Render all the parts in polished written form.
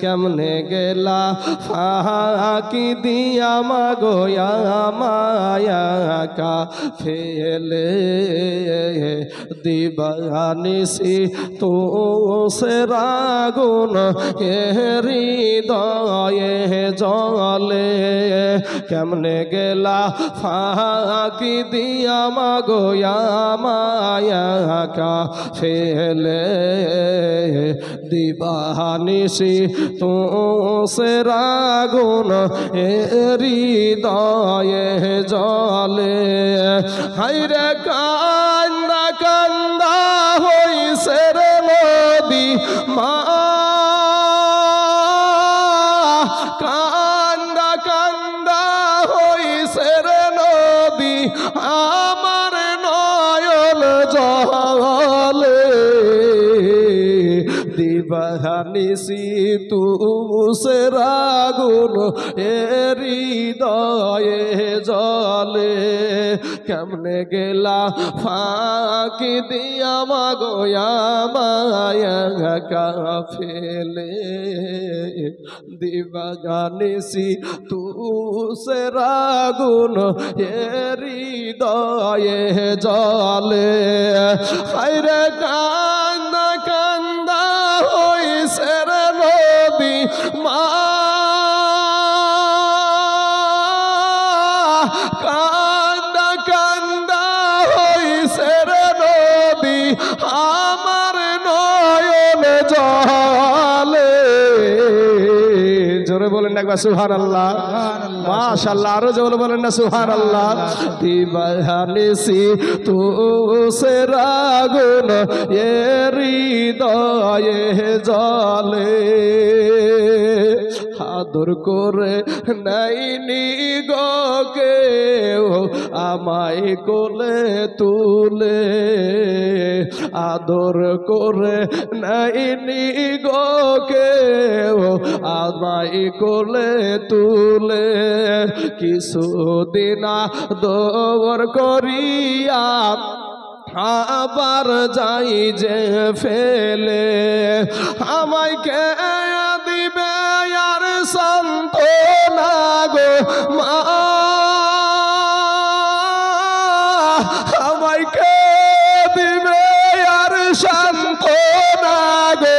কেমনে গেলা ফাঁকি দিয়া মাগো মায়া কা ফেলে দিবানিসি তো সে রাগুন হৃদয়ে জলে কেমনে গেলা ফাঁকি দিয়া মাগো মায়া কা ফেলে দিবানিসি তো সে রাগুন হৃদয়ে জলে হাইরে কান্দা কান্দা হইছে রে নদী মা কান্দা কান্দা হইছে রে নদী আমার নয়ন জলে দিবানিসি তু সে রাগুন হৃদয়ে জলে কেমনে গেলা ফাঁকি দিয়া মাগো মায়া কা ফেলে দিবানিসি তু সে রাগুন হৃদয়ে জলে হায়রে কান্দা কান্দা হইছে রে নদী মা কান্দা কান্দা হইছে রে নদী আমার নয়ন জলে জোরে বলেন না একবার সুবহানাল্লাহ মাশাআল্লাহ আরো জোরে বলেন না সুবহানাল্লাহ দিবানিসি তু সে রাগুন হৃদয়ে জলে আদর করে নাইনি গো কেউ আমায় কোলে তুলে আদর করে নাইনি গো কেউ আমায় কোলে তুলে কিছুদিন দৌড় করিয়া আবার যাই যে ফেলে আমায় কে দিবে আর সান্ত্বনা গো মা আমায় কে দিবে আর সান্ত্বনা গো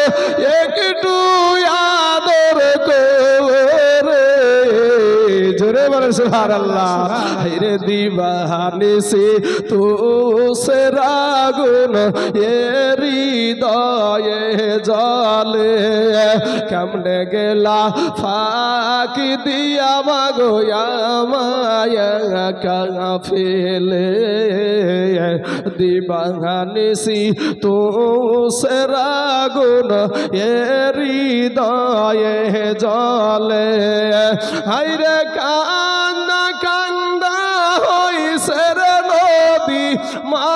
একটু আদর করে জোরে বলেন সুবহানাল্লাহ রে দিবানিসি তু সে রাগুন হৃদয়ে জলে কেমনে গেলা ফাঁকি দিয়া মাগো মায়া কা ফেলে দিবানিসি তু সে রাগুন হৃদয়ে জলে হায়রে কান্দা কান্দা হইছে রে নদী মা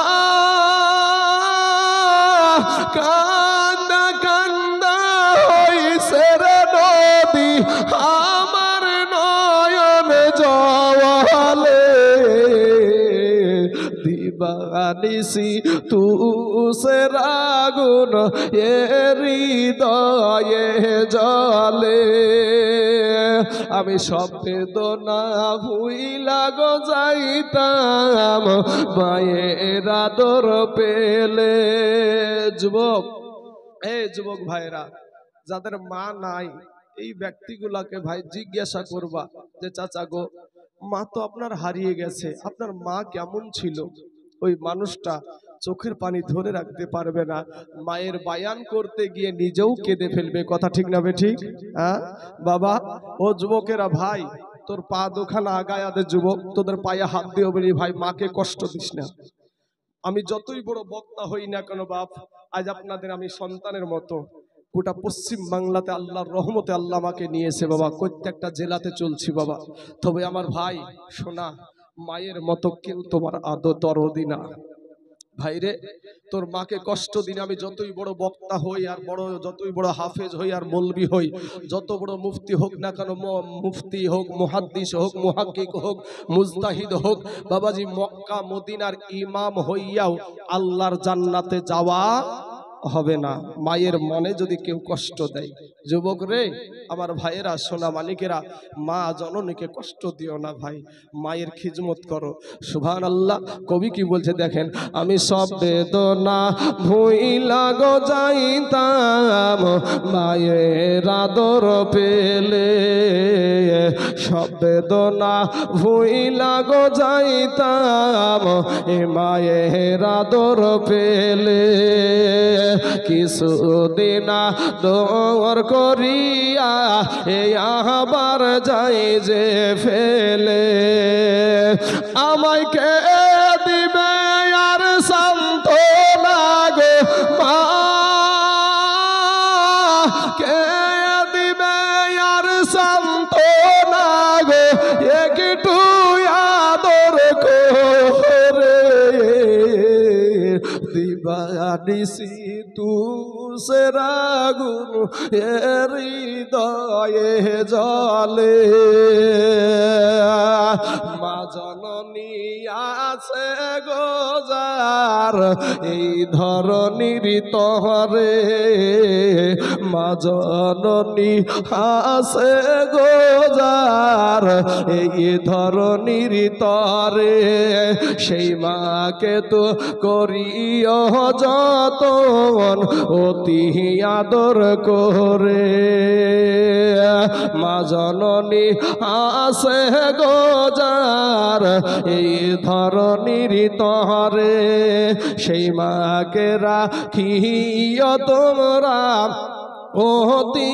কান্দা কান্দা হইছে রে নদী আমার নয়ন জলে দিবানিসি তু সে রাগুন হৃদয়ে জলে আমি সব বেদনা ভুইলা গো যাইতাম মায়ের আদর পেলে যুবক যুবক ভাইরা যাদের মা নাই এই ব্যক্তিগুলাকে ভাই জিজ্ঞাসা করবা যে চাচা গো মা তো আপনার হারিয়ে গেছে আপনার মা কেমন ছিল ওই মানুষটা চোখের পানি ধরে রাখতে পারবে না মায়ের বায়ান করতে গিয়ে নিজেও কেঁদে ফেলবে কথা ঠিক না ঠিক হ্যাঁ বাবা ও যুবকেরা ভাই তোর পা দুখানা আগায় আদে যুবক তোদের পায়ে হাত দিয়ে বলি ভাই মাকে কষ্ট দিস না আমি যতই বড় বক্তা হই না কেন বাপ আজ আপনাদের আমি সন্তানের মতো গোটা পশ্চিম বাংলাতে আল্লাহর রহমতে আল্লাহ আমাকে নিয়েছে বাবা প্রত্যেকটা জেলাতে চলছি বাবা তবে আমার ভাই শোনা মায়ের মতো কেউ তোমার দরদি না ভাইরে তোর মাকে কষ্ট দিন আমি যতই বড় বক্তা হই আর যতই বড় হাফেজ হই আর মৌলবি হই যত বড় মুফতি হোক না কেন মুফতি হোক মুহাদ্দিস হোক মুহাক্কিক হোক মুজতাহিদ হোক বাবাজি মক্কা মদিনার ইমাম হইয়াও আল্লাহর জান্নাতে যাওয়া হবে না। মায়ের মনে যদি কেউ কষ্ট দেয়, যুবক রে, আমার ভাইয়েরা, সোনা মানিকেরা, মা জননীকে কষ্ট দিও না ভাই, মায়ের খিজমত করো। সুবহানাল্লাহ। কবি কি বলছে দেখেন, আমি সব বেদনা ভুইলা গো যাইতাম মায়ের আদর পেলে, সব বেদনা ভুইলা গো যাইতাম এ মায়ের আদর পেলে, কিছুদিন দৌড় করিয়া এ আবার যাই যে ফেলে, আমায় কে দিবে আর সান্ত্বনা গো মা, কে দিবে আর সান্ত্বনা গো, একটু আদর করে দিবানিসি তুষের আগুন হৃদয়ে জ্বলে, মা জননী আছে গোজার এই ধরনীর তরে, মা জননী আছে গোজার এই ধরনীর তরে, সেই মাকে তো করিও যতন অতি আদর করে, মা জননী আছে গোজার এই ধরনীর তরে, সেই মাকে রাখিও তোমরা অতি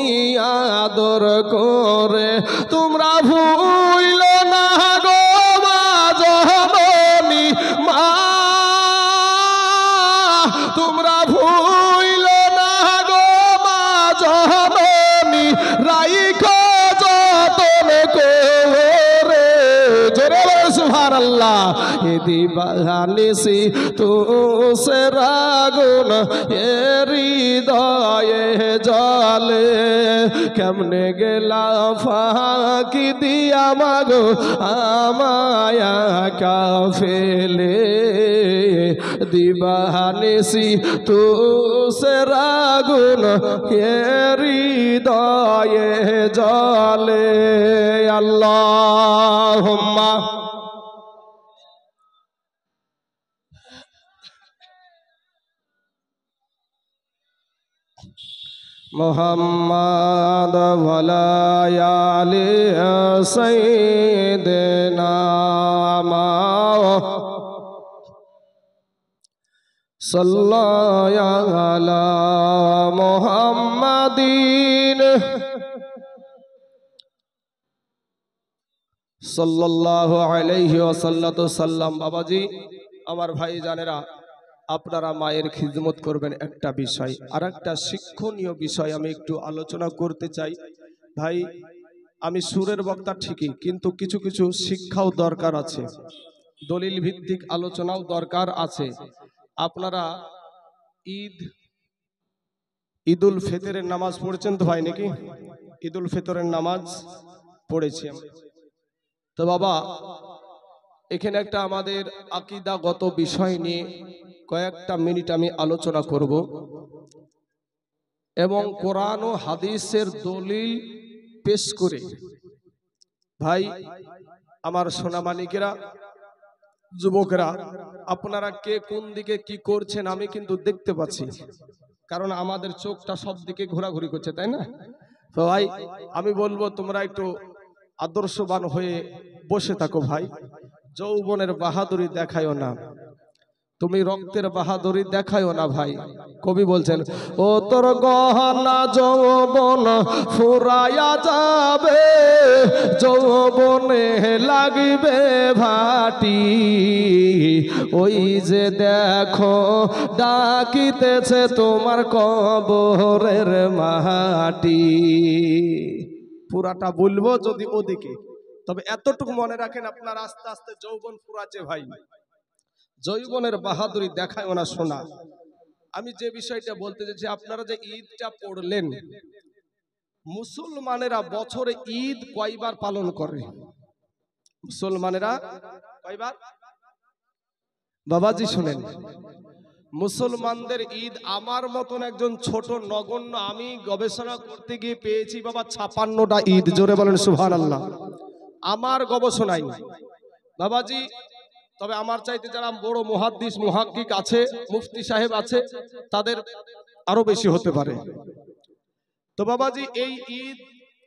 আদর করে, তোমরা ভুইল না গো মা জননী, মা তোমরা ভুইল না গো মা জননী, রাইখো যতন করে, জোরে সুবহানাল্লাহ। এ দিবানিসি তুষের আগুন হৃদয়ে জ্বলে, কেমনে গেলা ফাঁকি দিয়া মাগো আমায় একা ফেলে, দিবানিসি তুষের আগুন হৃদয়ে জ্বলে। আল্লাহুম্মা মুহাম্মাদ ওয়ালা আলি সাইয়্যিদিনা সাল্লাল্লাহু আলা মুহাম্মাদিন সাল্লাল্লাহু আলাইহি ওয়াসাল্লাম। বাবাজি, আমার ভাই জানেরা, আপনারা মায়ের খিদমত করবেন একটা বিষয়, আর একটা শিক্ষণীয় বিষয় আমি একটু আলোচনা করতে চাই। ভাই, আমি সুরের বক্তা ঠিকই, কিন্তু কিছু কিছু শিক্ষাও দরকার আছে, দলিল ভিত্তিক আলোচনাও দরকার আছে। আপনারা ঈদুল ফিতরের নামাজ পড়েছেন তো ভাই নাকি? ঈদুল ফিতরের নামাজ পড়েছি তো বাবা, এখানে একটা আমাদের আকীদাগত বিষয় নিয়ে কয়েকটা মিনিট আমি আলোচনা করব, এবং কোরআন ও হাদিসের দলিল পেশ করে, ভাই আমার সোনামানিকেরা, যুবকেরা, আপনারা কে কোন দিকে কি করছেন আমি কিন্তু দেখতে পাচ্ছি, কারণ আমাদের চোখটা সব দিকে ঘোরাঘুরি করছে, তাই না? তো ভাই আমি বলবো তোমরা একটু আদর্শবান হয়ে বসে থাকো ভাই, যৌবনের বাহাদুরি দেখায়ও না, তুমি রক্তের বাহাদুরি দেখায়ও না ভাই। কবি বলছেন, ও তোর গহনা যৌবন ফুরায়া যাবে, যৌবনে লাগবে ভাটি, ওই যে দেখো ডাকিতেছে তোমার কবরের মাটি। পুরাটা বলবো যদি ওদিকে, তবে এতটুকু মনে রাখেন, আপনার আস্তে আস্তে যৌবন ফুরাচ্ছে ভাই, যৌবনের বাহাদুরি দেখায় না শোনা। আমি যে বিষয়টা বলতে চাইছি, আপনারা যে ঈদটা পড়লেন, মুসলমানেরা বছরে ঈদ কয়বার পালন করে? মুসলমানেরা কয়বার? বাবাজি শুনেন, মুসলমানদের ঈদ আমার মতন একজন ছোট নগণ্য, আমি গবেষণা করতে গিয়ে পেয়েছি বাবা 56টা ঈদ। জোরে বলেন সুবহানাল্লাহ। আমার গবেষণায় বাবাজি, তবে আমার চাইতে যারা বড় মুহাদ্দিস মুহাক্কিক আছে, মুফতি সাহেব আছে, তাদের আরো বেশি হতে পারে। তো বাবাজি, এই ঈদ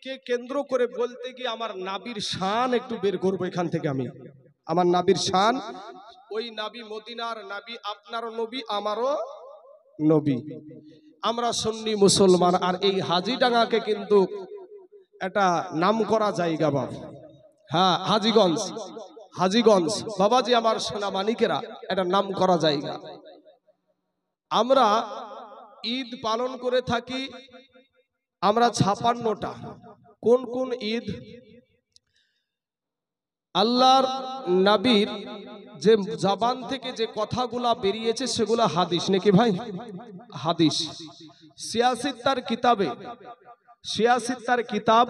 কে কেন্দ্র করে বলতে গিয়ে আমার নাবির শান একটু বের করবো এখান থেকে। আমি আমার নাবির শান, ওই নাবি মদিনার নাবি, আপনারও নবী আমারও নবী। আমরা সুন্নি মুসলমান, আর এই হাজীডাঙ্গাকে কিন্তু একটা নাম করা জায়গা বাবা। হ্যাঁ, হাজীগঞ্জ, হাজীগঞ্জ বাবাজি আমার সোনা মানিকেরা, একটা নাম করা জায়গা। আমরা ঈদ পালন করে থাকি আমরা 56টা। কোন কোন ঈদ? আল্লাহর নবীর যে জবান থেকে যে কথাগুলা বেরিয়েছে সেগুলা হাদিস নাকি ভাই? হাদিস। সিয়াসিত্তার কিতাবে, সিয়াসিত্তার কিতাব,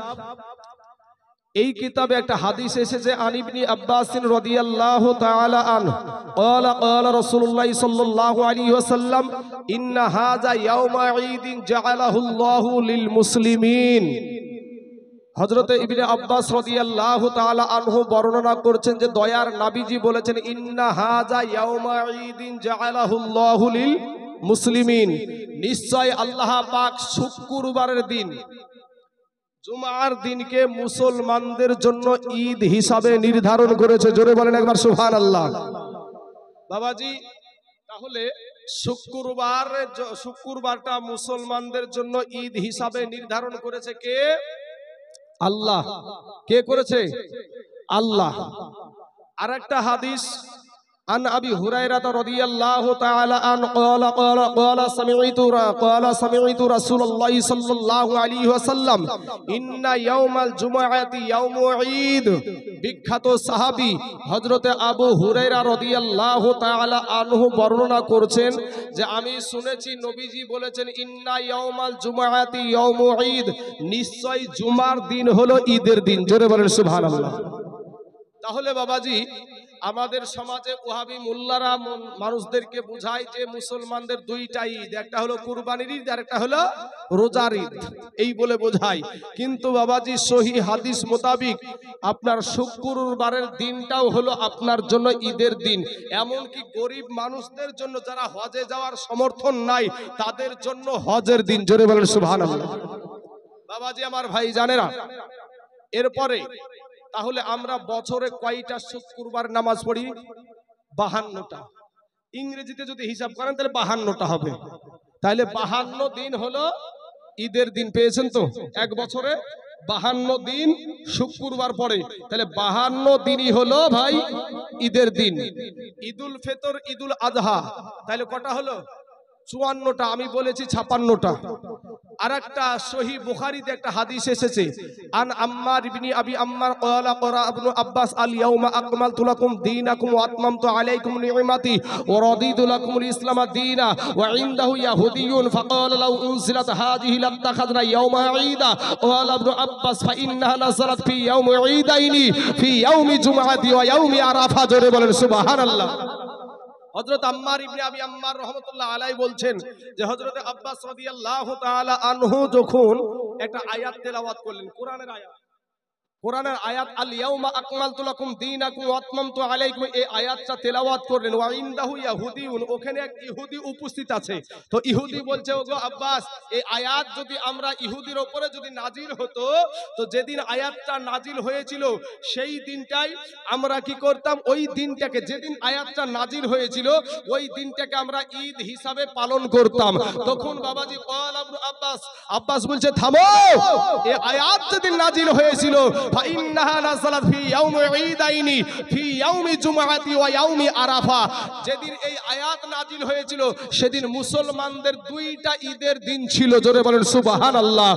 এই কিতাবে একটা হাদিস এসেছে, আন ইবনে আব্বাস রাদিয়াল্লাহু তাআলা আনহু قال قال رسول الله صلى الله عليه وسلم ان هذا يوم عيد جعله الله للمسلمين। হযরত ইবনে আব্বাস রাদিয়াল্লাহু তাআলা আনহু বর্ণনা করছেন যে দয়ার নবীজি বলেছেন, ইন্না হাযা ইয়াউমা ঈদিন জাআলাহুল্লাহু লিল মুসলিমিন, নিশ্চয় আল্লাহ পাক শুক্রবারের দিন, জুমার দিনকে মুসলমানদের জন্য ঈদ হিসাবে নির্ধারণ করেছে। জোরে বলেন একবার সুবহানাল্লাহ। বাবাজি, তাহলে শুক্রবারটা মুসলমানদের জন্য ঈদ হিসাবে নির্ধারণ করেছে কে? আল্লাহ। কে করেছে? আল্লাহ। আরেকটা হাদিস, عن أبي هريرة رضي الله تعالى عنه قال سمعت رسول الله صلى الله عليه وسلم إن يوم الجمعة يوم عيد। বিখ্যাত সাহাবী হযরতে আবু হুরায়রা রাদিয়াল্লাহু তাআলা আনহু বর্ণনা করছেন যে আমি শুনেছি নবীজি বলেছেন, ইন্না ইয়াউমাল জুমআতি ইয়াউমু ঈদ, নিশ্চয় জুমার দিন হলো ঈদের দিন। জোরে বলেন সুবহানাল্লাহ। তাহলে বাবাজি, আমাদের সমাজে ওয়াহাবি মোল্লারা মানুষদেরকে বোঝায় যে মুসলমানদের দুইটা ঈদ, একটা হলো কুরবানির ঈদ আর একটা হলো রোজার ঈদ, এই বলে বোঝায়। কিন্তু বাবাজি সহিহ হাদিস মোতাবিক আপনার শুক্রবারের দিনটাও হলো আপনার জন্য ঈদের দিন। এমনকি গরিব মানুষদের জন্য, যারা হজে যাওয়ার সমর্থন নাই, তাদের জন্য হজের দিন। জোরে বলেন সুবহানাল্লাহ। বাবাজি আমার ভাই জানেরা, এরপরে তাহলে আমরা বছরে কয়টা শুক্রবার নামাজ পড়ি? 52টা। ইংরেজিতে যদি হিসাব করেন তাহলে 52টা হবে। তাহলে 52 দিন হলো ঈদের দিন। পেয়েছেন তো? এক বছরে 52 দিন শুক্রবার পড়ে, তাহলে 52 দিনই হলো ভাই ঈদের দিন। ঈদুল ফিতর, ঈদুল আযহা, তাহলে কটা হলো? 54টা। আমি বলেছি 56টা। আরেকটা সহিহ বুখারীতে একটা হাদিস এসেছে, আন আম্মার ইবনে আবি আম্মার ক্বালা ক্বারা ইবনে আব্বাস আল ইয়াউমা আকমালতু লাকুম দীনাকুম ওয়া আতমামতু আলাইকুম নি'মাতি ওয়া রাদিতু লাকুমুল ইসলাম দীনা ওয়া ইনদাহু ইয়াহুদিয়ুন ফাকালা লাউ উনজিলাত হাযিহি লাত্তাখাযনা ইয়াউমা ঈদা ক্বালা ইবনে আব্বাস ফা ইন্নাহা নাযারাত ফি ইয়াউমি ঈদাইনি ফি ইয়াউমি জুমআতি ওয়া ইয়াউমি আরাফা। জোরে বলেন সুবহানাল্লাহ। হযরত আম্মার ইবনে আবি আম্মার রাহমাতুল্লাহ আলাইহি বলছেন যে হযরত আব্বাস রাদিয়াল্লাহু তাআলা আনহু যখন একটা আয়াত তেলাওয়াত করলেন, কোরআনের আয়াত, আল ইয়াউমা আকমালতু লাকুম দীনাকুম ওয়া আতমামতু আলাইকুম, এই আয়াতটা তেলাওয়াত করলেন। ওয়া ইনদাহু ইয়াহুদিয়ুন, ওখানে এক ইহুদি উপস্থিত আছে। তো ইহুদি বলছে, ওগো আব্বাস, এই আয়াত যদি আমরা ইহুদির উপরে যদি নাজিল হতো, তো যেদিন আয়াতটা নাজিল হয়েছিল সেই দিনটাই আমরা কি করতাম? ওই দিনটাকে, যেদিন আয়াতটা নাজিল হয়েছিল ওই দিনটাকে আমরা ঈদ হিসাবে পালন করতাম। তখন বাবাজি ক্বাল আব্বাস বলছে, থামো, এই আয়াত যেদিন নাজিল হয়েছিল ফাইন্নাহা নাযালাত ফি ইয়াউমি ঈদাইনি ফি ইয়াউমি জুমআতি ওয়া ইয়াউমি আরাফা, যেদিন এই আয়াত নাজিল হয়েছিল সেদিন মুসলমানদের দুইটা ঈদের দিন ছিল। জোরে বলেন সুবহানাল্লাহ।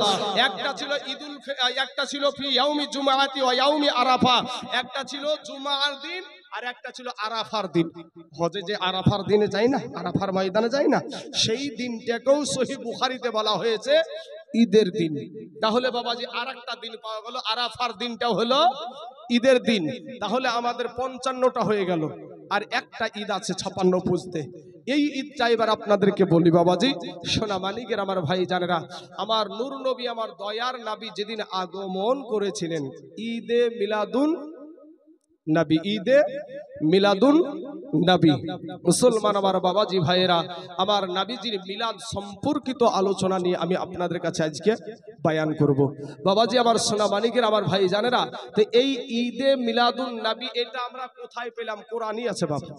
একটা ছিল ফি ইয়াউমি জুমআতি ওয়া ইয়াউমি আরাফা, একটা ছিল জুমার দিন আর একটা ছিল আরাফার দিন। হজে যে আরাফার দিনে যাই না, আরাফার ময়দানে যাই না, সেই দিনটাকেও সহিহ বুখারীতে বলা হয়েছে ঈদের দিন। তাহলে বাবাজি আরেকটা দিন পাওয়া গেল, আরাফার দিনটাও হলো ঈদের দিন। তাহলে আমাদের 55টা হয়ে গেল, আর একটা ঈদ আছে 56 পুজতে। এই ঈদটা এবার আপনাদেরকে বলি বাবাজি, সোনা মানিকের আমার ভাই জানেরা, আমার নূর নবী, আমার দয়ার নবী যেদিন আগমন করেছিলেন, ঈদে মিলাদুন নবী, ঈদে মিলাদুন নবী। মুসলমান আমার বাবাজি ভাইয়েরা, আমার নবীজির মিলাদ সম্পর্কিত আলোচনা নিয়ে আমি আপনাদের কাছে আজকে বয়ান করব। বাবাজি আমার সোনা মানিকের আমার ভাই জানেরা, তো এই ঈদে মিলাদুন নবী এটা আমরা কোথায় পেলাম? কোরআনই আছে বাবা।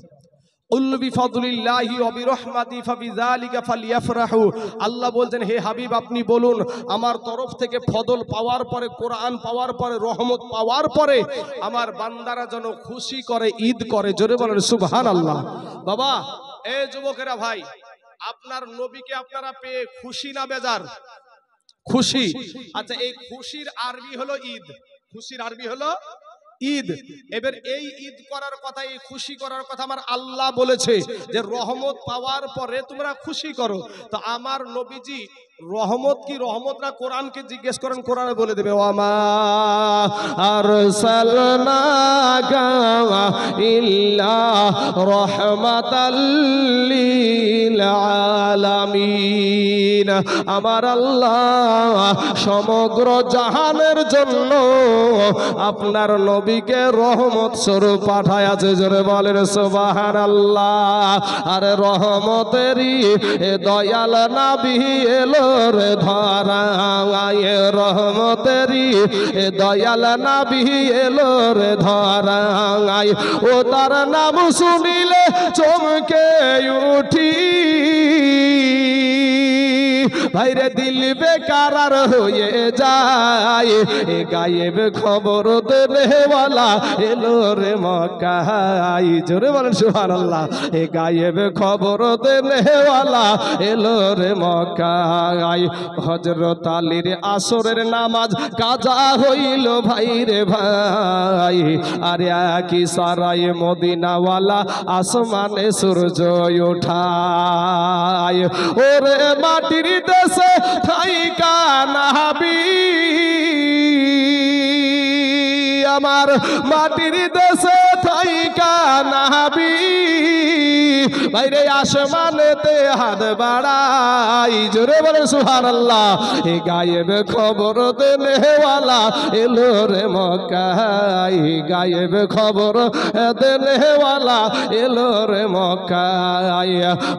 আল্লাহ বলছেন, হে হাবিব আপনি বলুন, আমার তরফ থেকে ফদল পাওয়ার পরে, কোরআন পাওয়ার পরে, রহমত পাওয়ার পরে আমার বান্দারা যেন খুশি করে, ঈদ করে। জোরে বলেন সুবহানাল্লাহ। বাবা এই যুবকেরা ভাই, আপনার নবীকে আপনারা পেয়ে খুশি না বেজার? খুশি। আচ্ছা, এই খুশির আরবি হলো ঈদ। খুশির আরবি হলো ঈদ। এবার এই ঈদ করার কথা, এই খুশি করার কথা আমার আল্লাহ বলেছে যে রহমত পাওয়ার পরে তোমরা খুশি করো। তো আমার নবীজি রহমত কি রহমত না? কোরআনকে জিজ্ঞেস করেন, কোরআনে বলে দেবে, ওয়ামা আরসালনাকা ইল্লা রাহমাতাল লিল আলামিন। আমার আল্লাহ সমগ্র জাহানের জন্য আপনার নবীকে রহমত স্বরূপ পাঠায় আছে। জোরে বলেন সুবহানাল্লাহ। আরে রহমতেরই দয়াল নবী এলো রে ধরায়, রহমতেরই দয়াল নবী এলো রে ধরায়। ও তার নাম শুনিলে চমকে উঠি, ভাইরে দিল বেকারার হয়ে যায়। এ গায়েব খবর দেনেওয়ালা এলো রে মক্কায়। জোরে বলেন সুবহানাল্লাহ। এ গায়েব খবর দেনেওয়ালা এলো রে মক্কায়। হযরত আলীর আসরের নামাজ কাজা হইল ভাইরে ভাই। আরে কি সারায় মদিনাওয়ালা আসমানে সূর্য ওঠায়। ওরে মাটির দেশে থাইকা নাবি, আমার মাটির দেশে থাইকা নাবি, ভাইরে আসমানেতে হাত বাড়াই। জোরে বলে সুবহানাল্লাহ। এ গায়েব খবর দেনেওয়ালা এলো রে মক্কায়। গায়েব খবর দেনেওয়ালা এলো রে মক্কায়।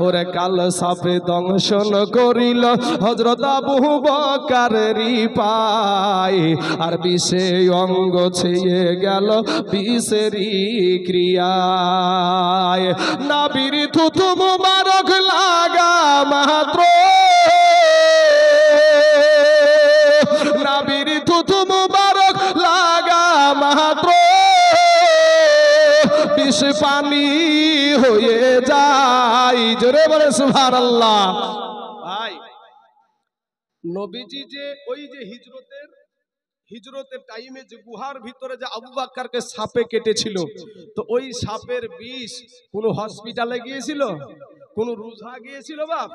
ওরে কাল সাপে দংশন করিল হযরত আবু বকরের পায়। আর বিষে অঙ্গ ছেয়ে গেল বিষেরই ক্রিয়ায়। নবীর থুথু মুবারক লাগা মাত্র, নবীর থুথু মুবারক লাগা মাত্র বিষ পানি হয়ে যায়। জোরে বলে সুবহানাল্লাহ। ভাই নবীজি যে ওই যে হিজরতের টাইমে যে গুহার ভিতরে যে আবু বকরকে সাপে কেটেছিল, তো ওই সাপের বিষ কোন হসপিটালে গিয়েছিল? কোন রোজা গিয়েছিল? বাপ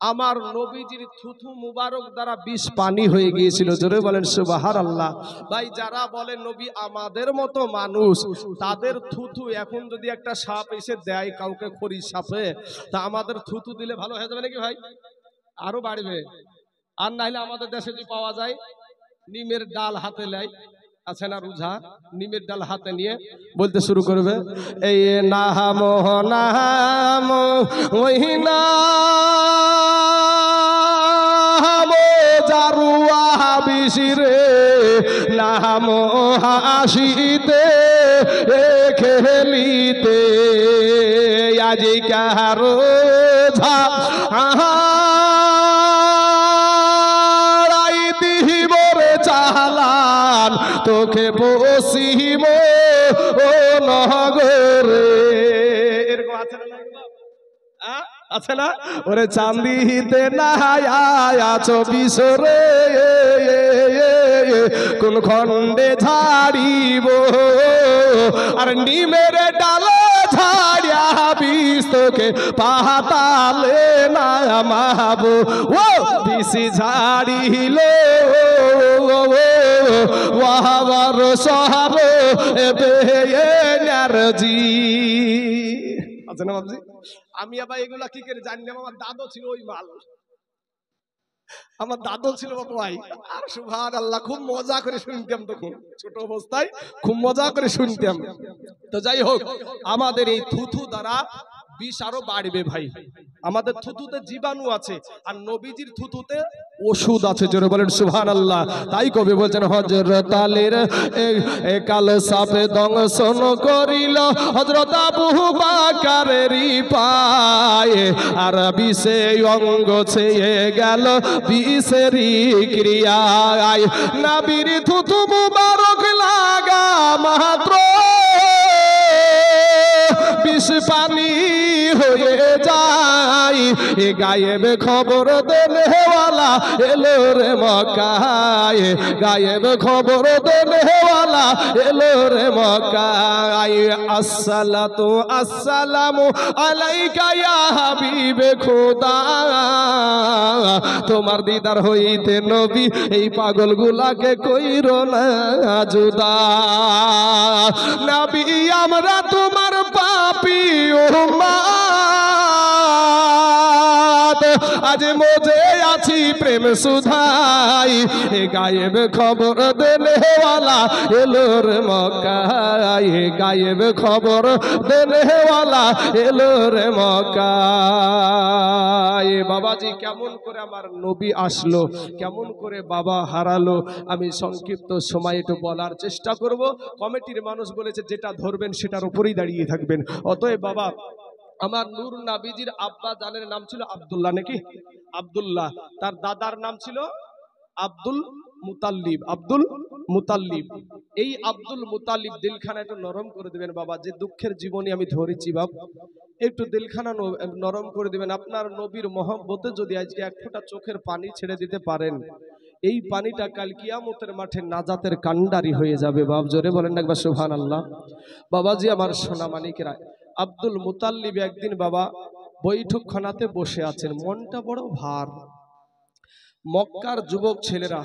আমার নবীজির থুথু মুবারক দ্বারা বিষ পানি হয়ে গিয়েছিল। জোরে বলেন সুবহানাল্লাহ। ভাই যারা বলেন নবী আমাদের মতো মানুষ, তাদের থুথু এখন যদি একটা সাপ এসে দেয় কাউকে, খড়ি সাপে, তা আমাদের থুথু দিলে ভালো হয়ে যাবে নাকি ভাই? আরো বাড়বে। আর নাহলে আমাদের দেশে যদি পাওয়া যায় নিমের ডাল হাতে লাই, আছে না রুঝা, নিমের ডাল হাতে নিয়ে বলতে শুরু করবে, এই নাম নাম ওই নাম জারুয়া বিশিরে নাম হাসিতে খেলিতে আজি কারো ঝা চালান তোকে বসিব ও নগরে। এরকম আছে না? আছে না? ওরে চান্দিতে নাহায়াছো বিসরে কোন খন্ডে ঝাড়িব, আর নিমের ডালে ঝাড়িয়া বিষ তোকে পাতালে নামাবো। ও বিষ ঝাড়িল ওয়াহাবার সহারো এনার্জি। আছে না বাবজি? আমি আবার এগুলা কি করে জানি না, আমার দাদু ছিল ওই মাল, আমার দাদু ছিল বাবু ভাই। আর সুবহানাল্লাহ, খুব মজা করে শুনতাম তখন ছোট অবস্থায়, খুব মজা করে শুনতাম। তো যাই হোক, আমাদের এই থুথু দ্বারা বিষ আরো বাড়বে ভাই। আমাদের থুতুতে জীবাণু আছে, আর নবীজির থুতুতে ওষুধ আছে। জোরে বলেন সুবহানাল্লাহ। তাই কবি বলছেন, হযরত আলীর কাল সাপে দংশন করিল হযরত আবু বকরেরই পায়ে, আর বিষে অঙ্গ ছেয়ে গেল বিষেরই ক্রিয়ায়। নবীর থুতু মুবারক লাগা মাত্র বিষ পানি হয়ে যায়। এ গায়েব খবর দেনেওয়ালা এলো রে মক্কায়, গায়েব খবর দেনেওয়ালা এলো রে মক্কায়। আসসালাতু আসসালামু আলাইকা ইয়া হাবিবে খোদা, তোমার দিদার হইতে নবী এই পাগলগুলাকে কইরো না জুদা। নবী আমরা তোমার পাপী উম্মত, আজ মজে আছি প্রেম সুধাই। এ গায়েব খবর দেনেওয়ালা এলো রে মক্কায়, গায়েব খবর দেনেওয়ালা এলো রে মক্কায়। বাবাজি কেমন করে আমার নবী আসলো, কেমন করে বাবা হারালো, আমি সংক্ষিপ্ত সময় একটু বলার চেষ্টা করব। কমিটির মানুষ বলেছে যেটা ধরবেন সেটার উপরেই দাঁড়িয়ে থাকবেন। অতএব বাবা, আমার নূর নবীজির আব্বা জানের নাম ছিল আব্দুল্লাহ, নাকি আব্দুল্লাহ। তার দাদার নাম ছিল আব্দুল মুতাল্লিব, আব্দুল মুতাল্লিব। এই আব্দুল মুতাল্লিব, দিলখানা একটু নরম করে দিবেন বাবা, যে দুঃখের জীবনী আমি ধরেছি বাপ, একটু দিলখানা নরম করে দিবেন। আপনার নবীর মহব্বতে যদি আজকে এক ফোঁটা চোখের পানি ছেড়ে দিতে পারেন, এই পানিটা কাল কিয়ামতের মাঠে নাজাতের কান্ডারি হয়ে যাবে বাপ। জোরে বলেন না একবার সুবহানাল্লাহ। বাবাজি আমার সোনা মানিকেরা, আব্দুল মুতাল্লিব একদিন বাবা বৈঠকখানাতে বসে আছেন, মনটা বড় ভার। মক্কার যুবক ছেলেরা,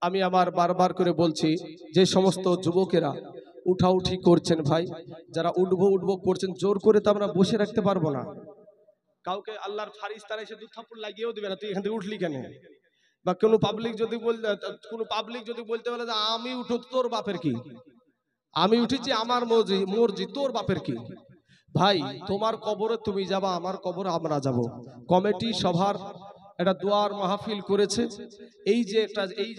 আমি আমার বারবার করে বলছি, যে সমস্ত যুবকেরা উঠাউঠি করছেন ভাই, যারা উঠবো উঠবো করছেন, জোর করে তো আমরা বসে রাখতে পারবো না। কাউকে আল্লাহর ফারিস্তারা এসে দু থাপ্পড় লাগিয়েও দিবে না, তুই এখান থেকে উঠলি কেন? বা কোনো পাবলিক যদি বলতে বলে যে আমি উঠো, তোর বাপের কি? আমি উঠেছি আমার মর্জি, তোর বাপের কি? ভাই তোমার কবরে তুমি যাবা, আমার কবরে আমরা যাব। কমিটি সভার একটা দোয়ার মাহফিল করেছে। এই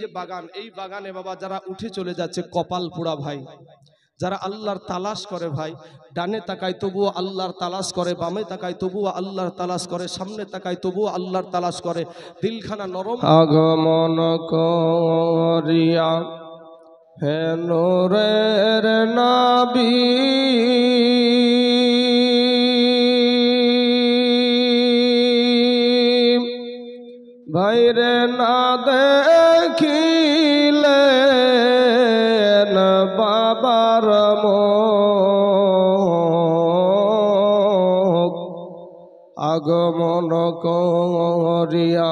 যে বাগান, এই বাগানে বাবা যারা উঠে চলে যাচ্ছে কপাল পোড়া ভাই, যারা আল্লাহর তালাশ করে ভাই, ডানে তাকায় তবুও আল্লাহর তালাশ করে, বামে তাকায় তবুও আল্লাহর তালাশ করে, সামনে তাকায় তবুও আল্লাহর তালাশ করে। দিলখানা নরম আগমন করিয়া হে নূরের নবী, ভাইরে না দেখিলে বাবার মুখ, আগমন করিয়া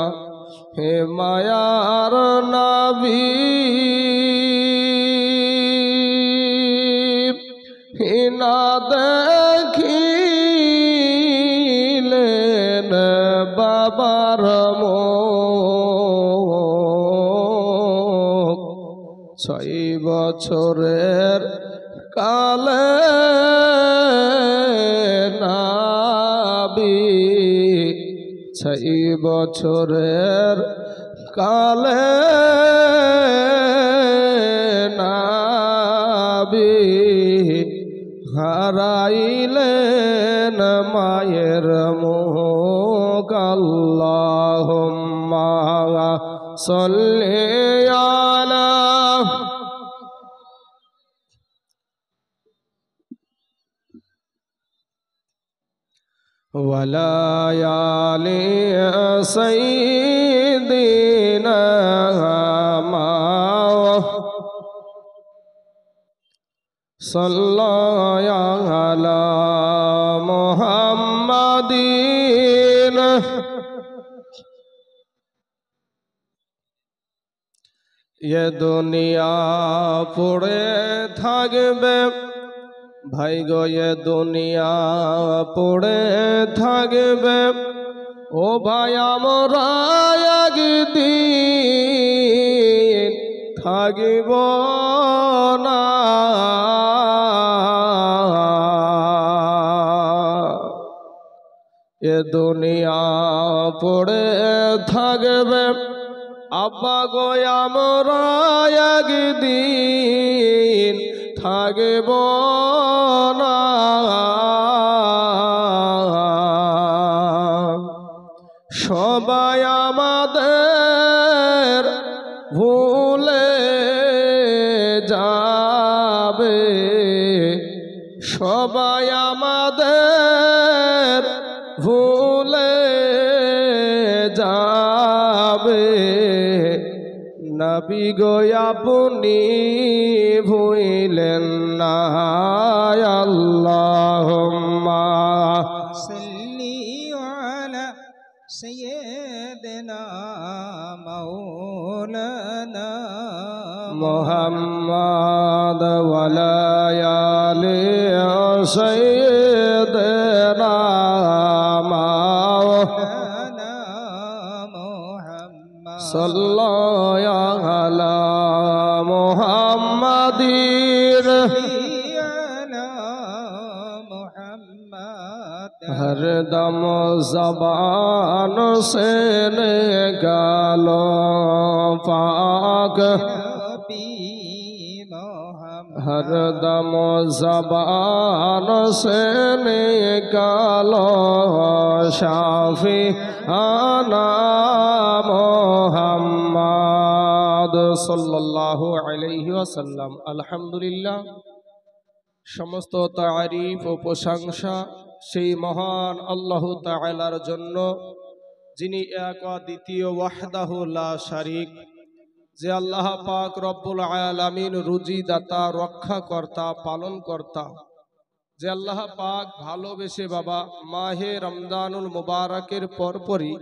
হে মায়ার নবী, না দেখিলেন বাবার মুখ। 6 বছরের কালে নবী, 6 বছরের কালে নবী হারাইলেন মায়ের মুখ। আল্লাহুম্মা সাল্লি আলা ওয়ালা আলি সাইয়্যিদিনা সাল্লাল্লাহু আলা মুহাম্মাদিন। এ দুনিয়া পড়ে থাকবে ভাই গো এ দুনিয়া পড়ে থাকবে, ও ভাই আমরা একদিন থাকিব না। এ দুনিয়া পড়ে থাকবে, আব্বা গো আমরা একদিন থাকিব না। সবাই আমাদের ভুলে যাবে, সবাই আমাদের ভুলে যাবে, নবী গো আপনি ভুইলেন না। আল্লাহুম্মা সাল্লি আলা সাইয়্যিদিনা মাওলানা মুহাম্মদ ওয়া আলা আলি সাইয়্যিদিনা মাওলানা মুহাম্মদ সাল্লাল্লাহু আলা মুহাম্মাদির हर दम ज़बान से निकालो पाक, हर दम ज़बान से निकालो शाफी आना मुहम्मद सल्लल्लाहु अलैहि वसल्लम। अल्हम्दुलिल्लाह, समस्त तारीफ ও প্রশংসা সেই মহান আল্লাহ তাআলার জন্য, যিনি এক দ্বিতীয় ওয়াহদাহু লা শারিক, যে আল্লাহ পাক রব্বুল আলামিন রুজি দাতা, রক্ষাকর্তা, পালনকর্তা, যে আল্লাহ পাক ভালোবেসে বাবা মাহে রমজানুল মুবারকের পরপরই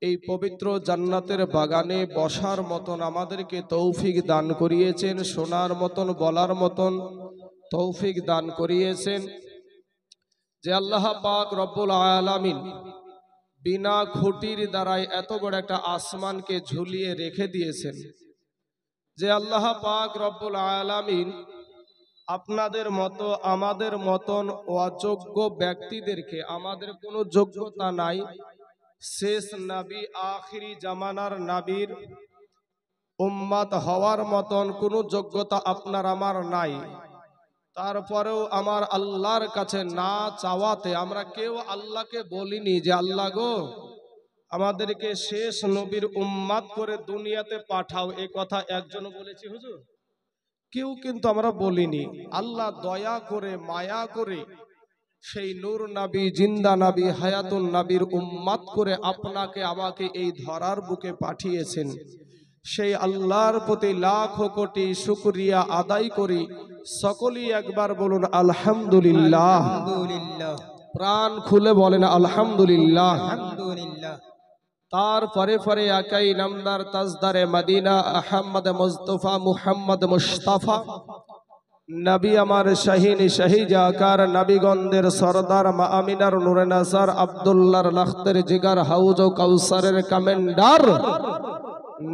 এই পবিত্র জান্নাতের বাগানে বসার মতন আমাদেরকে তৌফিক দান করিয়েছেন, শোনার মতন বলার মতন তৌফিক দান করিয়েছেন। যে আল্লাহ পাক রব্বুল আলামিন বিনা খুঁটির দ্বারাই এত বড় একটা আসমানকে ঝুলিয়ে রেখে দিয়েছেন, যে আল্লাহ পাক রব্বুল আলামিন আপনাদের মতো আমাদের মতন অযোগ্য ব্যক্তিদেরকে, আমাদের কোনো যোগ্যতা নাই, শেষ নবী আখিরি জামানার নবীর উম্মত হওয়ার মতন কোনো যোগ্যতা আপনার আমার নাই, তারপরেও আমার আল্লাহর কাছে না চাওয়াতে আমরা কেউ আল্লাহকে বলিনি যে আল্লাহ গো আমাদেরকে শেষ নবীর উম্মত করে দুনিয়াতে পাঠাও। এই কথা একজন বলেছি হুজুর? কেউ কিন্তু আমরা বলিনি। আল্লাহ দয়া করে মায়া করে সেই নূর নবী, জিন্দা নবী, হায়াতুন নবীর উম্মত করে আপনাকে আমাকে এই ধরার বুকে পাঠিয়েছেন। সেই আল্লাহর প্রতি লাখো কোটি শুকরিয়া আদায় করি। সকলেই একবার বলুন আলহামদুলিল্লাহ। প্রাণ খুলে বলেন আলহামদুলিল্লাহ। তারপরে পরে একাই নামদার তাজদারে মদিনা আহমদ মুস্তফা মুহাম্মদ মুস্তাফা নবী আমার শাহিন শাহিজাকার নবীগণদের সরদার মা আমিনার নূরে নাসার আব্দুল্লাহর লখতের জিগার হাউজ ও কাউসারের কমান্ডার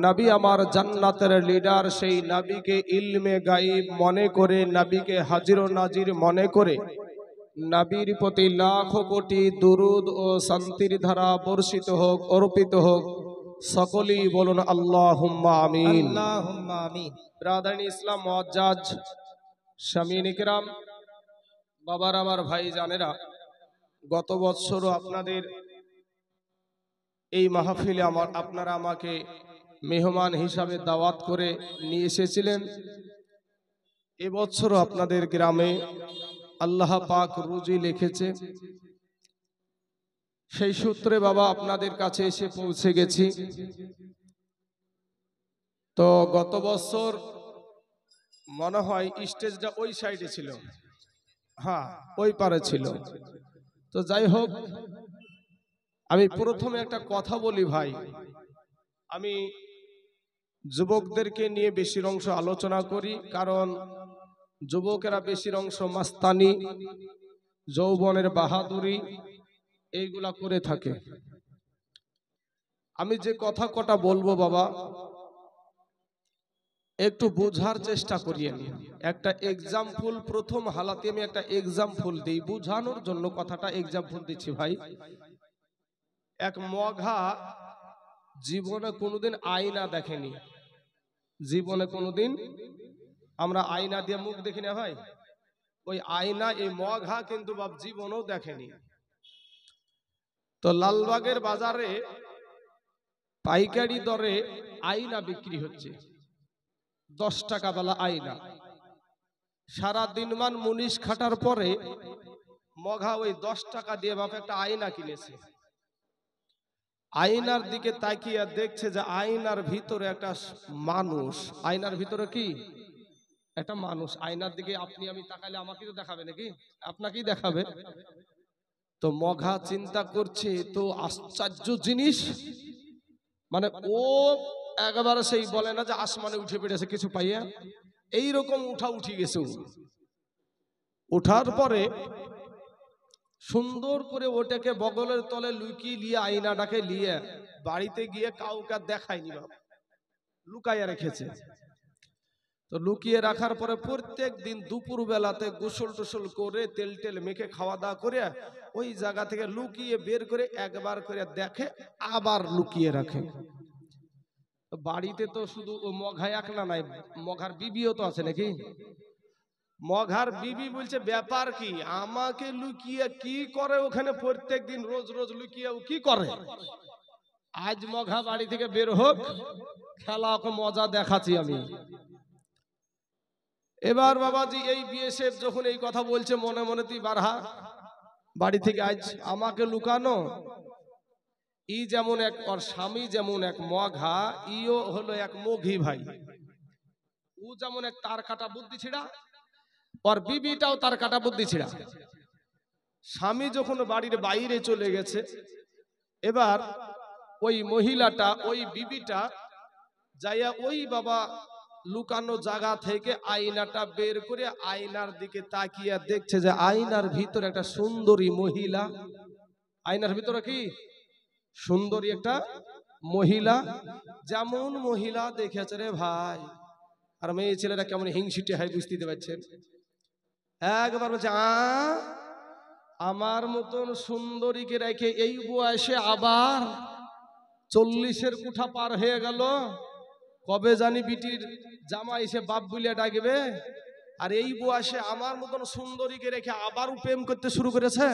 নবী আমার জান্নাতের লিডার, সেই নবীকে ইলমে গায়েব মনে করে, নবীকে হাজির ও নাজির মনে করে, নবীর প্রতি লাখো কোটি দুরুদ ও শান্তির ধারা বর্ষিত হোক, অর্পিত হোক। সকলেই বলুন আল্লাহুম্মা আমিন। আল্লাহুম্মা আমিন। ব্রাদার ইসলাম মুআজ্জাজ শামিন ইকরাম, বাবার আমার ভাই জানেরা, গত বছরও আপনাদের এই মাহফিলে আপনারা আমাকে মেহমান হিসাবে দাওয়াত করে নিয়ে এসেছিলেন। এবছরও আপনাদের গ্রামে আল্লাহ পাক রুজি লিখেছে, সেই সূত্রে বাবা আপনাদের কাছে এসে পৌঁছে গেছি। তো গত বছর মনে হয় স্টেজটা ওই সাইডে ছিল, হ্যাঁ ওই পারে ছিল। তো যাই হোক, আমি প্রথমে একটা কথা বলি ভাই, আমি যুবকদেরকে নিয়ে বেশির অংশ আলোচনা করি, কারণ যুবকেরা বেশির অংশ মাস্তানি, যৌবনের বাহাদুরি এইগুলা করে থাকে। আমি যে কথা কটা বলবো বাবা, একটু বোঝার চেষ্টা করিয়েন। একটা এক্সাম্পল, প্রথম হালাতে আমি একটা এক্সাম্পল দিই বোঝানোর জন্য, কথাটা এক্সাম্পল দিচ্ছি ভাই। এক মঘা জীবনে কোনোদিন আয়না দেখেনি, জীবনে কোনোদিন আমরা আয়না দিয়ে মুখ দেখি না ভাই, ওই আয়না এই মঘা কিন্তু বাপ জীবনেও দেখেনি। তো লালবাগের বাজারে পাইকারি দরে আয়না বিক্রি হচ্ছে, 10 টাকা বেলা আয়না। সারা দিনমান মুনিশ খাটার পরে মঘা ওই 10 টাকা দিয়ে বাপ একটা আয়না কিনেছে। আয়নার দিকে তাকিয়ে দেখছে যে আয়নার ভিতরে একটা মানুষ। আয়নার ভিতরে কি একটা মানুষ। আয়নার দিকে আপনি আমি তাকালে আমাকে তো দেখাবে নাকি, আপনাকেই দেখাবে। তো মঘা চিন্তা করছে তো আশ্চর্য জিনিস, মানে ও একবারে সেই বলে না যে আসমানে উঠে পড়েছে কিছু পাইয়া, এইরকম উঠি গেছে। ওঠার পরে সুন্দর করে ওটাকে বগলের তলে লুকিয়ে নিয়ে আয়নাটাকে নিয়ে বাড়িতে গিয়ে কাউকে দেখায়নি, বাবা লুকাইয়া রেখেছে। তো লুকিয়ে রাখার পরে প্রত্যেক দিন দুপুর বেলাতে গোসল টোসল করে তেল টেল মেখে খাওয়া দাওয়া করে ওই জায়গা থেকে লুকিয়ে বের করে একবার করে দেখে, আবার লুকিয়ে রাখে। বাড়িতে তো শুধু ও মঘা একলা নাই, মঘার বিবিও তো আছে নাকি। মঘার বিবি বলছে ব্যাপার কি, আমাকে লুকিয়ে কি করে ওখানে প্রত্যেক দিন রোজ রোজ লুকিয়ে কি করে, আজ মঘা বাড়ি থেকে বের হোক, খেলা ওকে মজা দেখাচ্ছি আমি। এবার বাবাজি এই বিএসএফ যখন এই কথা বলছে মনে মনে, তুই বারহা বাড়ি থেকে, আজ আমাকে লুকানো। ই যেমন এক, ওর স্বামী যেমন এক মঘা, ইও হলো এক মঘি ভাই। ও যেমন এক তার কাটা বুদ্ধি ছিড়া, ওর বিবিটাও তার কাটা বুদ্ধি ছিড়া। স্বামী যখন বাড়ির বাইরে চলে গেছে, এবার ওই মহিলাটা, ওই বিবিটা যাইয়া ওই বাবা লুকানো জায়গা থেকে আয়নাটা বের করে আয়নার দিকে তাকিয়ে দেখছে যে আয়নার ভিতরে একটা সুন্দরী মহিলা। আয়নার ভিতরে কি সুন্দরী একটা মহিলা, যেমন মহিলা দেখেছে রে ভাই, আর মেয়ে ছেলেরা কেমন হিংসিটে হয় বুঝতে পারছেন। একবার বলছে আমার মতন সুন্দরীকে রেখে এই বয়সে আবার 40-এর কুঠা পার হয়ে গেল, কবে জানি বিটির জামা এসে বাপ বুলিয়া ডাকবে, আর এই বয়সে আমার মতন সুন্দরীকে রেখে আবারও প্রেম করতে শুরু করেছে।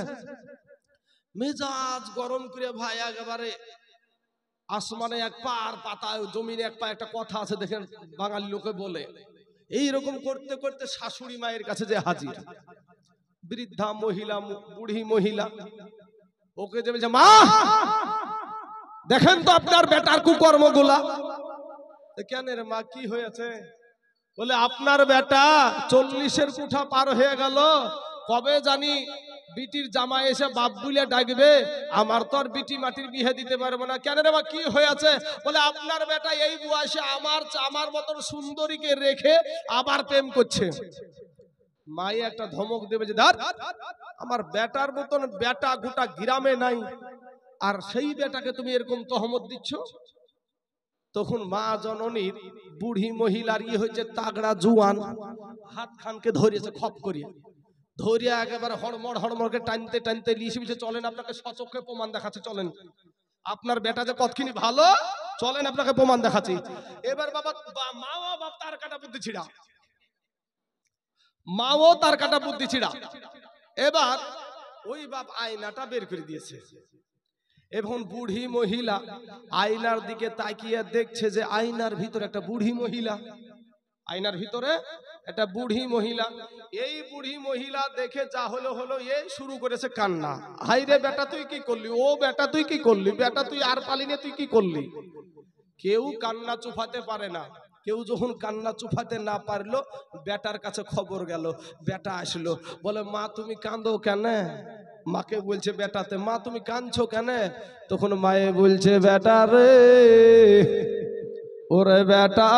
মেজাজ গরম করে ভাই একেবারে আসমানে এক পা আর পাতায় জমিনে এক পা, একটা কথা আছে দেখেন বাঙালি লোকে বলে, এইরকম করতে করতে শাশুড়ি মায়ের কাছে যে হাজির। বৃদ্ধা মহিলা, বুড়ি মহিলা, ওকে যে বলছে মা দেখেন তো আপনার বেটার কুকর্মগুলা। কেন রে মা, কি হয়েছে? বলে আপনার বেটা 40-এর কুঠা পার হয়ে গেল, কবে জানি বিটির জামা এসে বাপ বুলে ডাকবে, আমার তো আর বিটি মাটির বিয়ে দিতে পারবো না। কেন রে মা, কি হয়েছে? বলে আপনার বেটা এই বয়সে আমার মতন সুন্দরীকে রেখে আবার প্রেম করছে। মাই একটা ধমক দেবে যে ধর, আমার বেটার মতন বেটা গোটা গ্রামে নাই, আর সেই বেটাকে তুমি এরকম তহমত দিচ্ছ। তখন মা জননীর বুড়ি মহিলার হয়েছে তাগড়া জুয়ান, হাত খানকে ধরেছে খপ করিয়া, ধরিয়া একেবারে হড়মড়কে টানতে টানতে লিয়ে চলেন, আপনাকে সচক্ষে প্রমাণ দেখাচ্ছে, চলেন আপনার বেটা যে কতখানি ভালো, চলেন আপনাকে প্রমাণ দেখাচ্ছি। এবার বাবা মাও বাপ তার কাটা বুদ্ধি ছিড়া, মাও তার কাটা বুদ্ধি ছিড়া। এবার ওই বাপ আয়নাটা বের করে দিয়েছে। এবং বুড়ি মহিলা আয়নার দিকে তাকিয়ে দেখছে যে আয়নার ভিতরে একটা বুড়ি মহিলা, আয়নার ভিতরে একটা বুড়ি মহিলা। এই বুড়ি মহিলা দেখে যা হলো হলো, এই শুরু করেছে কান্না। হাই রে বেটা তুই কি করলি, ও বেটা তুই কি করলি, বেটা তুই আর পালিনে তুই কি করলি। কেউ কান্না চুপাতে পারে না। কেউ যখন কান্না চুপাতে না পারলো, বেটার কাছে খবর গেল, বেটা আসলো, বলে মা তুমি কাঁদো কেন? মাকে বলছে বেটাতে, মা তুমি কাঁদছো কেন? তখন মায়ে বলছে বেটা রে, ওরে বেটা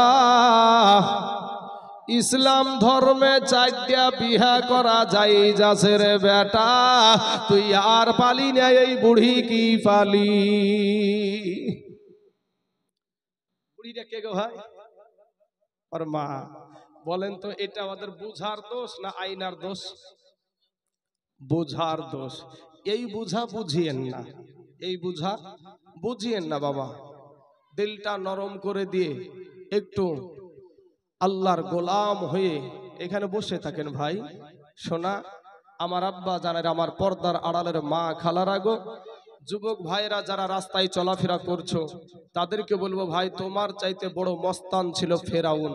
ইসলাম ধর্মে 4টা বিহা করা যায় যাচ্ছে রে বেটা, তুই আর পালি না এই বুড়ি কি পালি? বুড়িটা কে গো ভাই? আর মা। বলেন তো এটা আমাদের বুঝার দোষ না আইনার দোষ? বুঝার দোষ। এই বুঝা বুঝিয়েন না, এই বুঝা বুঝিয়েন না বাবা। দিলটা নরম করে দিয়ে একটু আল্লাহর গোলাম হয়ে এখানে বসে থাকেন ভাই। শোনা আমার আব্বা জানেন, আমার পর্দার আড়ালের মা খালারা গো, যুবক ভাইরা যারা রাস্তায় চলাফেরা করছো তাদেরকে বলবো ভাই, তোমার চাইতে বড় মস্তান ছিল ফেরাউন,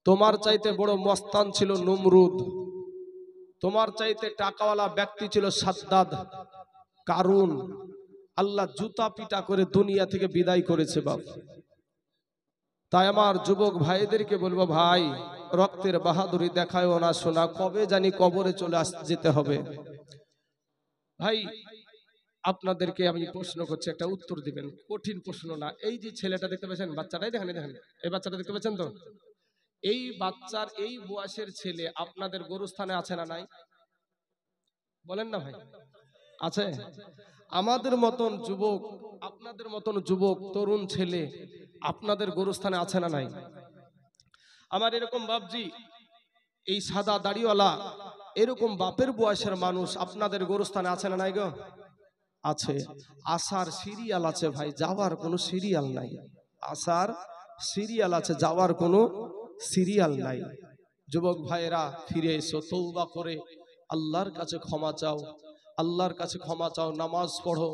তোমার চাইতে বড় মস্তান ছিল নমরুদ, তোমার চাইতে টাকাওয়ালা ব্যক্তি ছিল সাদ্দাদ, কারুন। আল্লাহ জুতা পিটা করে দুনিয়া থেকে বিদায় করেছে বাপ। তাই আমার যুবক ভাইদেরকে বলবো ভাই, রক্তের বাহাদুরি দেখায়ও না শোনা, কবে জানি কবরে চলে যেতে হবে। ভাই আপনাদেরকে আমি প্রশ্ন করছি, একটা উত্তর দিবেন, কঠিন প্রশ্ন না। এই যে ছেলেটা দেখতে পাচ্ছেন, বাচ্চাটাই দেখেন, দেখেন এই বাচ্চাটা দেখতে পাচ্ছেন তো, এই বাচ্চার এই বয়সের ছেলে আপনাদের গরুস্থানে আছে না নাই? বলেন না ভাই, আছে? আমাদের মতন যুবক, আপনাদের মতন যুবক তরুণ ছেলে আপনাদের গরুস্থানে আছে না নাই? আমার এরকম বাপজি, এই সাদা দাড়িওয়ালা এরকম বাপের বয়সের মানুষ আপনাদের গরুস্থানে আছে না নাই গো? আছে। আসার সিরিয়াল আছে ভাই, যাওয়ার কোনো সিরিয়াল নাই। আসার সিরিয়াল আছে, যাওয়ার কোনো সিরিয়াল নাই। যুবক ভাইয়েরা ফিরে এসো, তওবা করে আল্লাহর কাছে ক্ষমা চাও, আল্লাহর কাছে ক্ষমা চাও, নামাজ পড়ো,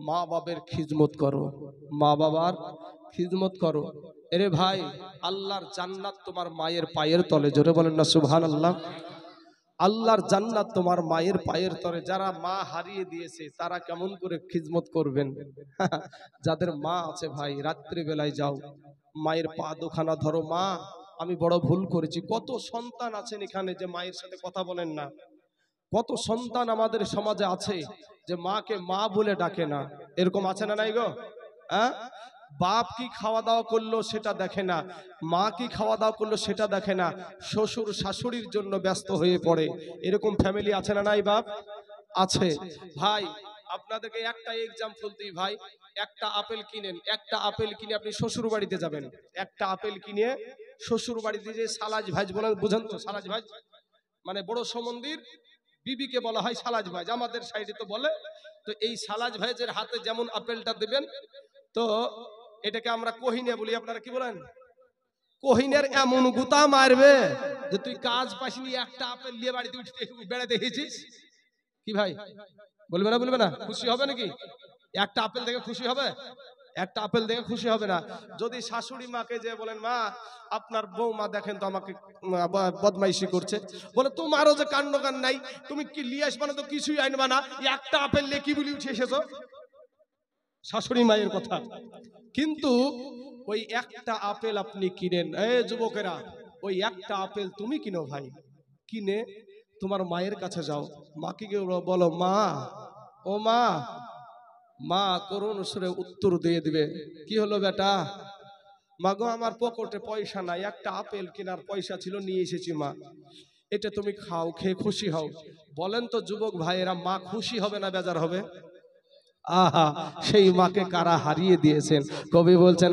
মা বাবার খিদমত করো, মা বাবার খিদমত করো। এরে ভাই, আল্লাহর জান্নাত তোমার মায়ের পায়ের তলে, জোরে বলেন না সুবহানাল্লাহ। আল্লাহর জান্নাত তোমার মায়ের পায়ের তলে। যারা মা হারিয়ে দিয়েছে তারা কেমন করে খিদমত করবেন? যাদের মা আছে ভাই, রাত্রি বেলায় যাও, মায়ের পা দুখানা ধরো, মা আমি বড় ভুল করেছি। কত সন্তান আছেন এখানে যে মায়ের সাথে কথা বলেন না? কত সন্তান আমাদের সমাজে আছে যে মাকে মা বলে ডাকে না? এরকম আছে না নাই গো? হ্যাঁ, বাপ কি খাওয়া দাওয়া করলো সেটা দেখে না, মা কি খাওয়া দাওয়া করলো সেটা দেখে না, শ্বশুর শাশুড়ির জন্য ব্যস্ত হয়ে পড়ে। এরকম ফ্যামিলি আছে না নাই বাপ? আছে। ভাই আপনাদেরকে একটা এক্সাম্পল দিই ভাই, একটা আপেল কিনেন, একটা আপেল কিনে আপনি শ্বশুর বাড়িতে যাবেন, একটা আপেল কিনে শ্বশুর বাড়িতে যে সালাজ ভাজ বলেন, বুঝেন তো সালাজ ভাজ মানে? বড় সমন্দির বিবিকে বলা হয় সালাজ ভাজ, আমাদের সাইডে তো বলে। তো এই সালাজ ভাইজের হাতে যেমন আপেলটা দিবেন, তো এটাকে আমরা কোহিনে বলি, আপনারা কি বলেন? কোহিনের এমন গুতা মারবে যে তুই কাজ পাসনি, একটা আপেল নিয়ে বাড়িতে বেড়াতে এসেছিস। কি ভাই বলবে না? বলবে না? খুশি হবে নাকি? একটা আপেল দেখে খুশি হবে? একটা আপেল দেখে খুশি হবে না। যদি শাশুড়ি মাকে যে বলেন, মা আপনার বৌমা দেখেন তো আমাকে বদমাইশি করছে, বলে তোমারও যে কাণ্ড জ্ঞান নাই, তুমি কি লিয়ে আসবা না তো কিছুই আনবা না, একটা আপেল নিয়ে কি বলি উঠে এসেছো? শাশুড়ি মায়ের কথা। কিন্তু ওই একটা আপেল আপনি কিনেন, এই যুবকেরা, ওই একটা আপেল তুমি কিনো ভাই, কিনে তোমার মায়ের কাছে যাও, মাকে বলো, মা ও মা, মা করুণ সুরে উত্তর দিয়ে দিবে, কি হলো বেটা? মাগো আমার পকেটে পয়সা নাই, একটা আপেল কেনার পয়সা ছিল, নিয়ে এসেছি মা, এটা তুমি খাও, খেয়ে খুশি হও। বলেন তো যুবক ভাইয়েরা, মা খুশি হবে না বেজার হবে? আহা, সেই মাকে কারা হারিয়ে দিয়েছেন? কবি বলছেন,